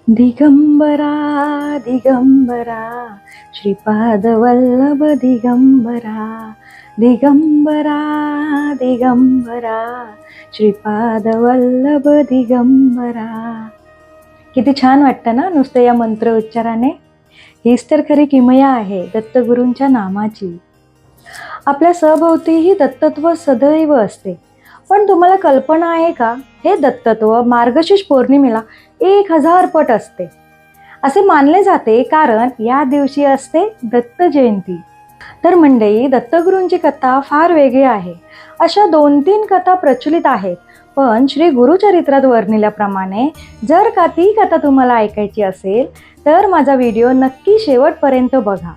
दिगंबरा दिगंबरा श्रीपादवल्लभ दिगंबरा दिगंबरा दिगंबरा श्रीपादवल्लभ दिगंबरा. किती छान वाटतं ना नुसतं या मंत्र उच्चाराने. हीच तर खरी किमया आहे दत्तगुरूंच्या नामाची. आपल्या सभोवतीही दत्तत्व सदैव असते. पण तुम्हाला कल्पना आहे का, हे दत्तत्व मार्गशीर्ष पौर्णिमेला 1000 पट असते असे मानले जाते, कारण या दिवशी असते दत्त जयंती. तर मंडळी, दत्तगुरूंची कथा फार वेगळी आहे. अशा 2-3 कथा प्रचलित आहेत, पण श्री गुरुचरित्रात वर्णिल्याप्रमाणे जर का ती कथा तुम्हाला ऐकायची असेल तर माझा व्हिडिओ नक्की शेवटपर्यंत बघा.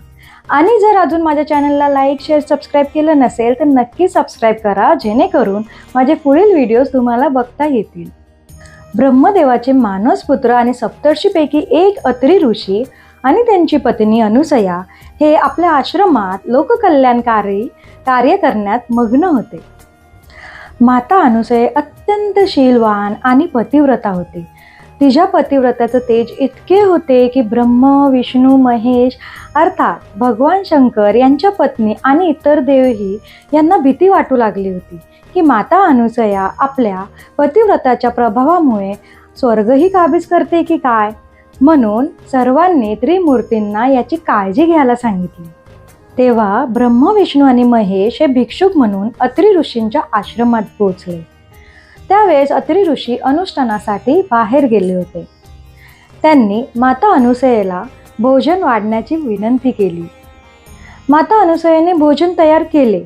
आणि जर अजून माझ्या चॅनलला लाईक, शेअर, सबस्क्राईब केलं नसेल तर नक्की सबस्क्राईब करा, जेणेकरून माझे पुढील व्हिडिओज तुम्हाला बघता येतील. ब्रह्मदेवाचे मानसपुत्र आणि सप्तर्षीपैकी एक अत्री ऋषी आणि त्यांची पत्नी अनुसया हे आपल्या आश्रमात लोककल्याणकारी कार्य करण्यात मग्न होते. माता अनुसया अत्यंत शीलवान आणि पतिव्रता होती. तिच्या पतिव्रताचं तेज इतके होते की ब्रह्म, विष्णू, महेश अर्थात भगवान शंकर यांच्या पत्नी आणि इतर देवही यांना भीती वाटू लागली होती की माता अनुसया आपल्या पतिव्रताच्या प्रभावामुळे स्वर्गही काबीज करते की काय. म्हणून सर्वांनी त्रिमूर्तींना याची काळजी घ्यायला सांगितली. तेव्हा ब्रह्म, विष्णू आणि महेश हे भिक्षुक म्हणून अत्री ऋषींच्या आश्रमात पोहोचले. त्यावेळेस अत्री ऋषी अनुष्ठानासाठी बाहेर गेले होते. त्यांनी माता अनुसयेला भोजन वाढण्याची विनंती केली. माता अनुसयेने भोजन तयार केले.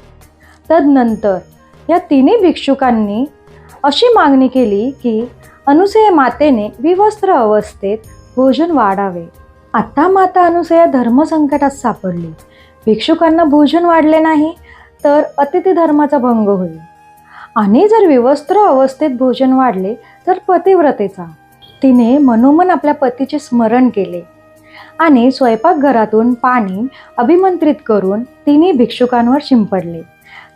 तदनंतर या तिन्ही भिक्षुकांनी अशी मागणी केली की अनुसया मातेने विवस्त्र अवस्थेत भोजन वाढावे. आता माता अनुसया धर्मसंकटात सापडली. भिक्षुकांना भोजन वाढले नाही तर अतिथी धर्माचा भंग होईल, आणि जर विवस्त्र अवस्थेत भोजन वाढले तर पतिव्रतेचा. तिने मनोमन आपल्या पतीचे स्मरण केले आणि स्वयंपाकघरातून पाणी अभिमंत्रित करून तिन्ही भिक्षुकांवर शिंपडले.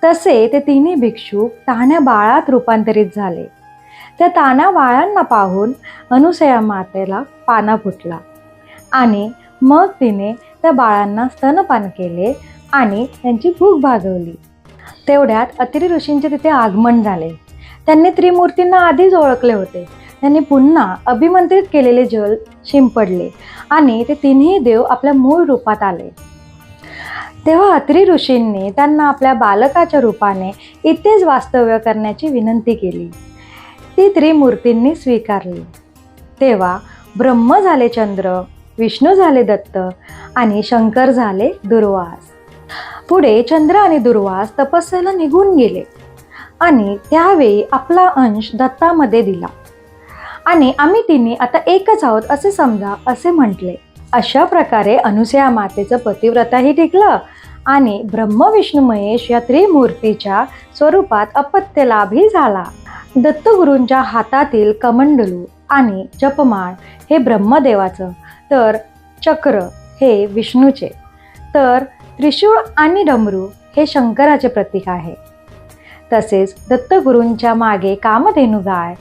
तसे ते तिन्ही भिक्षुक तान्ह्या बाळात रूपांतरित झाले. त्या तान्ह्या बाळांना पाहून अनुसया मातेला पाना फुटला आणि मग तिने त्या बाळांना स्तनपान केले आणि त्यांची भूक भागवली. तेवढ्यात अत्री ऋषींचे तिथे आगमन झाले. त्यांनी त्रिमूर्तींना आधीच ओळखले होते. त्यांनी पुन्हा अभिमंत्रित केलेले जल शिंपडले आणि ते तिन्ही देव आपल्या मूळ रूपात आले. तेव्हा अत्री ऋषींनी त्यांना आपल्या बालकाच्या रूपाने इथेच वास्तव्य करण्याची विनंती केली. ती त्रिमूर्तींनी स्वीकारली. तेव्हा ब्रह्म झाले चंद्र, विष्णू झाले दत्त आणि शंकर झाले दुर्वास. पुढे चंद्र आणि दुर्वास तपस्येला निघून गेले आणि त्यावेळी आपला अंश दत्तामध्ये दिला आणि आम्ही तिन्ही आता एकच आहोत असे समजा असे म्हटले. अशा प्रकारे अनुसया मातेचं पतिव्रताही टिकलं आणि ब्रह्म, विष्णू, महेश या त्रिमूर्तीच्या स्वरूपात अपत्य लाभही झाला. दत्तगुरूंच्या हातातील कमंडलू आणि जपमाळ हे ब्रह्मदेवाचं, तर चक्र हे विष्णूचे, तर त्रिशूळ आणि डमरू हे शंकराचे प्रतीक आहे. तसेच दत्तगुरूंच्या मागे कामधेनू गाय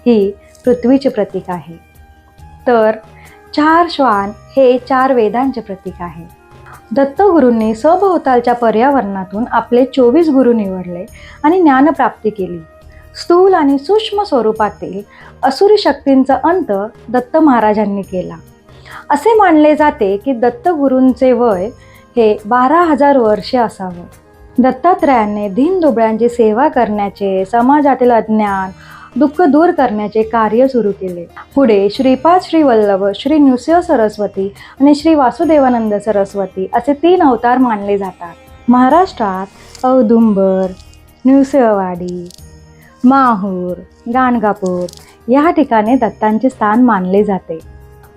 ही पृथ्वीचे प्रतीक आहे. तर 4 श्वान हे 4 वेदांचे प्रतीक आहे. दत्तगुरूंनी सभोवतालच्या पर्यावरणातून आपले 24 गुरु निवडले आणि ज्ञानप्राप्ती केली. स्थूल आणि सूक्ष्म स्वरूपातील असुरी शक्तींचा अंत दत्त महाराजांनी केला. असे मानले जाते की दत्तगुरूंचे वय हे 12,000 वर्षे असावं. दत्तात्रयाने दीनदुबळ्यांची सेवा करण्याचे, समाजातील अज्ञान दुःख दूर करण्याचे कार्य सुरू केले. पुढे श्रीपाद, श्री वल्लभ, श्री नृसिंह सरस्वती आणि श्री वासुदेवानंद सरस्वती असे 3 अवतार मानले जातात. महाराष्ट्रात औदुंबर, नृसिंहवाडी, माहूर, गाणगापूर या ठिकाणी दत्तांचे स्थान मानले जाते.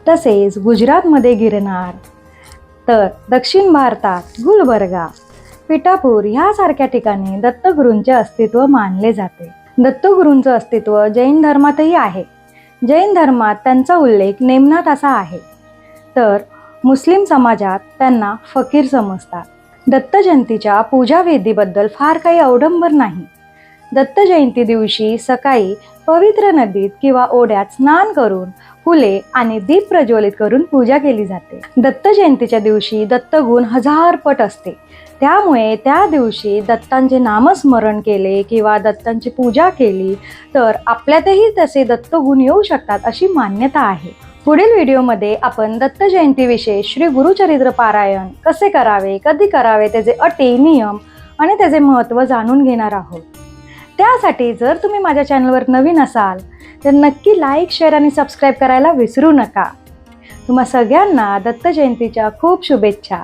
तसेच गुजरातमध्ये गिरनार, तर दक्षिण भारतात गुलबर्गा, पिठापूर यासारख्या ठिकाणी दत्तगुरूंचे अस्तित्व मानले जाते. दत्तगुरूंचं अस्तित्व जैन धर्मातही आहे. जैन धर्मात त्यांचा उल्लेख नेमनाथ असा आहे, तर मुस्लिम समाजात त्यांना फकीर समजतात. दत्त जयंतीच्या पूजाविधीबद्दल फार काही अवडंबर नाही. दत्त जयंती दिवशी सकाळी पवित्र नदीत किंवा ओढ्यात स्नान करून फुले आणि दीप प्रज्वलित करून पूजा केली जाते. दत्त जयंतीच्या दिवशी दत्तगुण 1000 पट असते. त्यामुळे त्या दिवशी दत्तांचे नामस्मरण केले किंवा दत्तांची पूजा केली तर आपल्यातही तसे दत्तगुण येऊ शकतात अशी मान्यता आहे. पुढील व्हिडिओमध्ये आपण दत्त जयंतीविषयी श्री गुरुचरित्र पारायण कसे करावे, कधी करावे, त्याचे अटी, नियम आणि त्याचे महत्त्व जाणून घेणार आहोत. त्यासाठी जर तुम्ही माझ्या चॅनलवर नवीन असाल तर नक्की लाईक, शेअर आणि सबस्क्राईब करायला विसरू नका. तुम्हा सगळ्यांना दत्त जयंतीच्या खूप शुभेच्छा.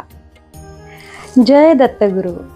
जय दत्तगुरु.